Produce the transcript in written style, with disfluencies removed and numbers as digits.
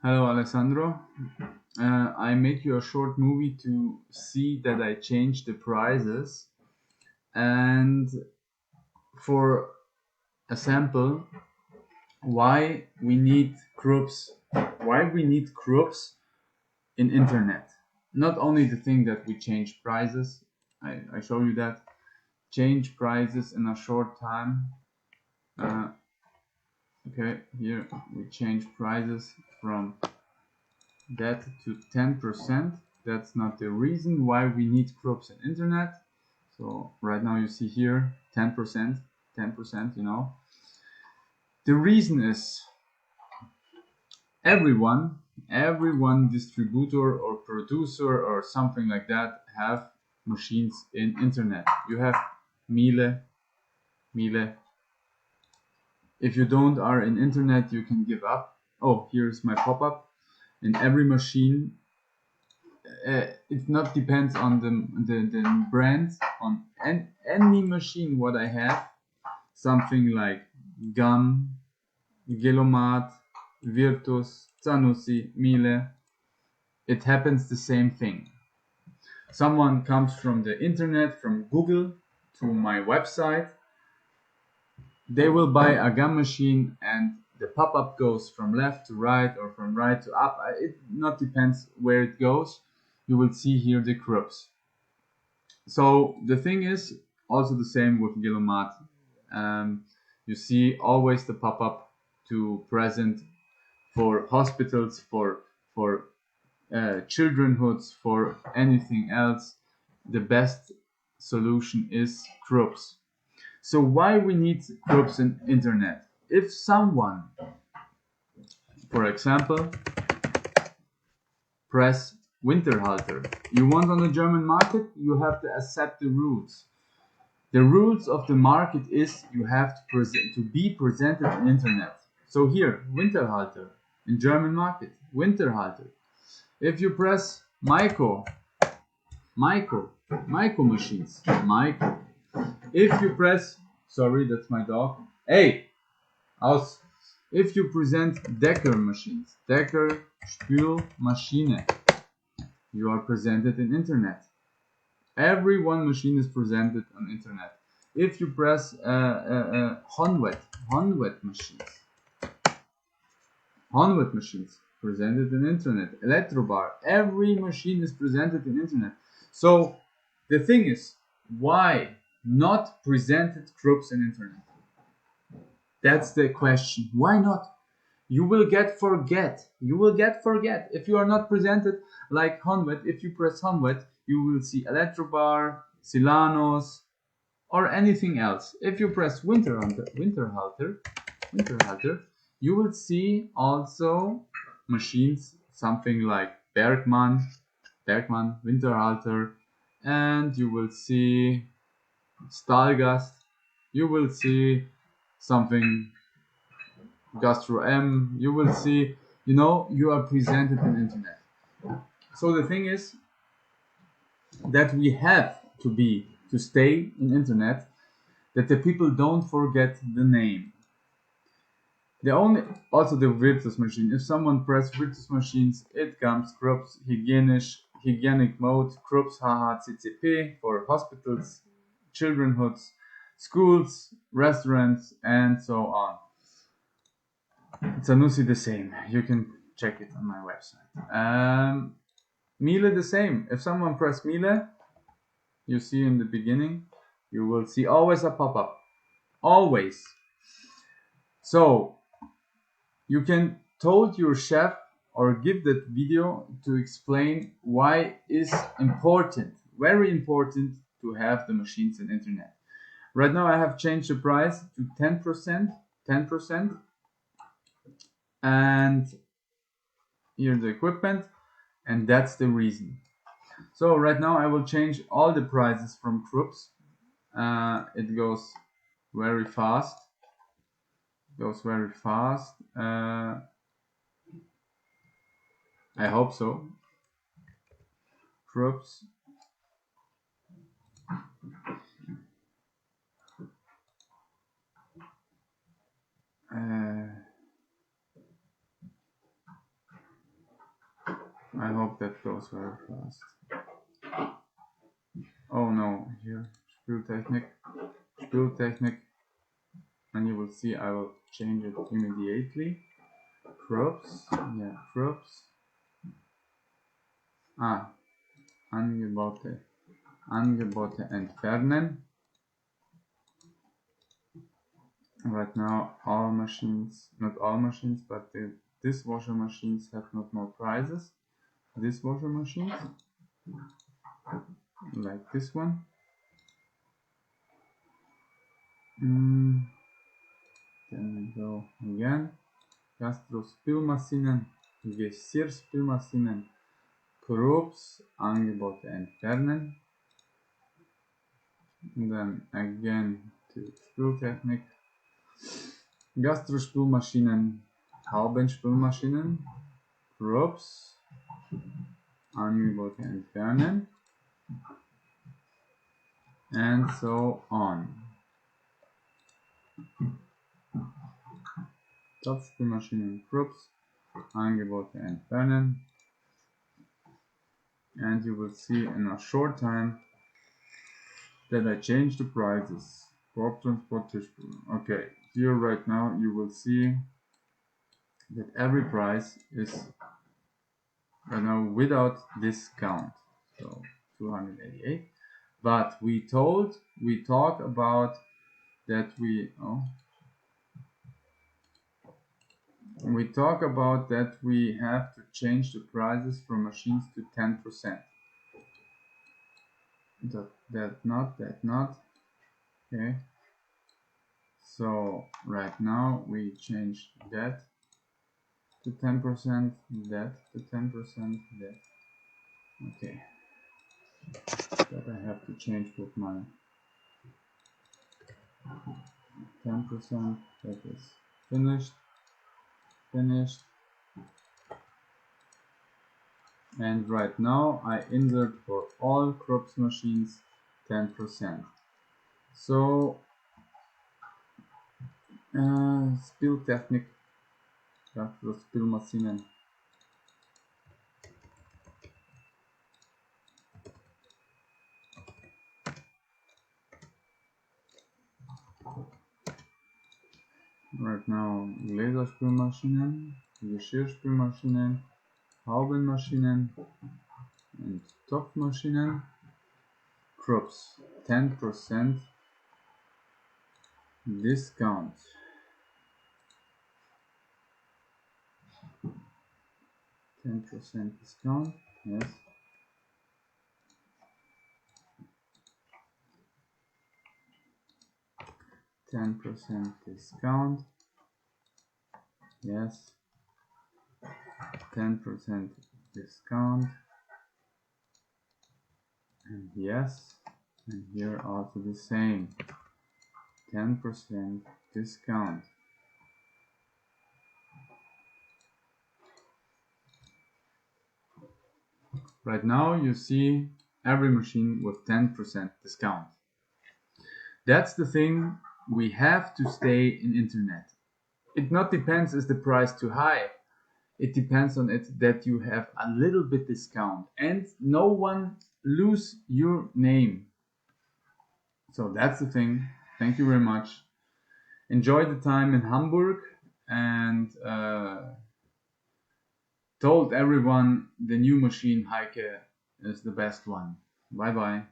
Hello, Alessandro. I make you a short movie to see that I changed the prices. And for a sample, why we need groups, why we need groups in internet. Not only the thing that we change prices, I show you that, change prices in a short time. Uh, okay, here we change prices from that to 10%. That's not the reason why we need groups in internet. So right now you see here 10%, 10%, The reason is everyone, everyone distributor or producer or something like that have machines in internet. You have Miele. If you don't are in internet, you can give up. Oh, here's my pop-up. In every machine it not depends on the brand on any machine what I have, something like Gum, Gelomat, Virtus, Zanussi, Miele. It happens the same thing. Someone comes from the internet, from Google to my website, they will buy a gum machine and the pop-up goes from left to right or from right to up. It not depends where it goes. You will see here the groups. So the thing is also the same with Gilomat. You see always the pop-up to present for hospitals, for childrenhoods, for anything else. The best solution is groups. So why we need groups in internet? If someone, for example, press Winterhalter, you want on the German market, you have to accept the rules. The rules of the market is you have to be presented on internet. So here, Winterhalter, in German market, Winterhalter. If you press Maiko machines, Maiko. If you press, sorry, that's my dog. Hey, aus. If you present Decker machines, Decker Spülmaschine, you are presented in internet. Every one machine is presented on internet. If you press Honwet machines presented in internet. Electrobar, every machine is presented in internet. So the thing is, why not presented groups in internet? That's the question. Why not? You will get forget. You will get forget if you are not presented like Honwet. If you press Honwet, you will see Electrobar, Silanos, or anything else. If you press Winterhalter, you will see also machines, something like Bergmann, Winterhalter, and you will see Stahlgast. You will see something Gastro M. You will see, you are presented in internet. So the thing is that we have to stay in internet, that the people don't forget the name. Also the Virtus machine. If someone press Virtus machines, it comes groups, hygienic mode, groups HHCCP for hospitals, childrenhoods, schools, restaurants, and so on. Zanussi the same. You can check it on my website. Miele the same. If someone press Miele, you see in the beginning, you will see always a pop-up. Always. So you can told your chef or give that video to explain why is important, very important to have the machines in internet. Right now I have changed the price to 10%, and here the equipment, and that's the reason. So right now I will change all the prices from groups. It goes very fast. I hope so. Groups. I hope that goes very fast. Oh no, here, Spieltechnik, and you will see I will change it immediately. Crops, yeah, crops. Angebote entfernen. Right now, all machines, not all machines, but the dishwasher machines have not more prizes. Dishwasher machines, like this one. Then we go again. Gastrospülmaschinen, Geschirrspülmaschinen, Krups, Angebote entfernen. And then again to Spültechnik. Gastrospülmaschinen, Haubenspülmaschinen, Krups, Angebote entfernen. And so on. Topfspülmaschinen, Krups, Angebote entfernen. And you will see in a short time that I change the prices. Okay, here right now you will see that every price is right now without discount. So 288. But we talk about that we have to change the prices for machines to 10%. That not. Okay. So right now we change that to 10%, that to 10%, that. Okay. That I have to change with my 10%. That is finished. And right now I insert for all crops machines 10%. So Spieltechnik, Spülmaschinen. Right now Laserspülmaschinen, Geschirrspülmaschinen, Haubenmaschinen and Topfmaschinen. Crops 10% discount. 10% discount, yes. %10 discount, yes. 10% discount, and yes. And here also the same, 10% discount. Right now you see every machine with 10% discount. That's the thing, we have to stay in internet. It not depends is the price too high. It depends on it that you have a little bit discount and no one lose your name. So that's the thing. Thank you very much. Enjoy the time in Hamburg, and told everyone the new machine Heike is the best one. Bye bye.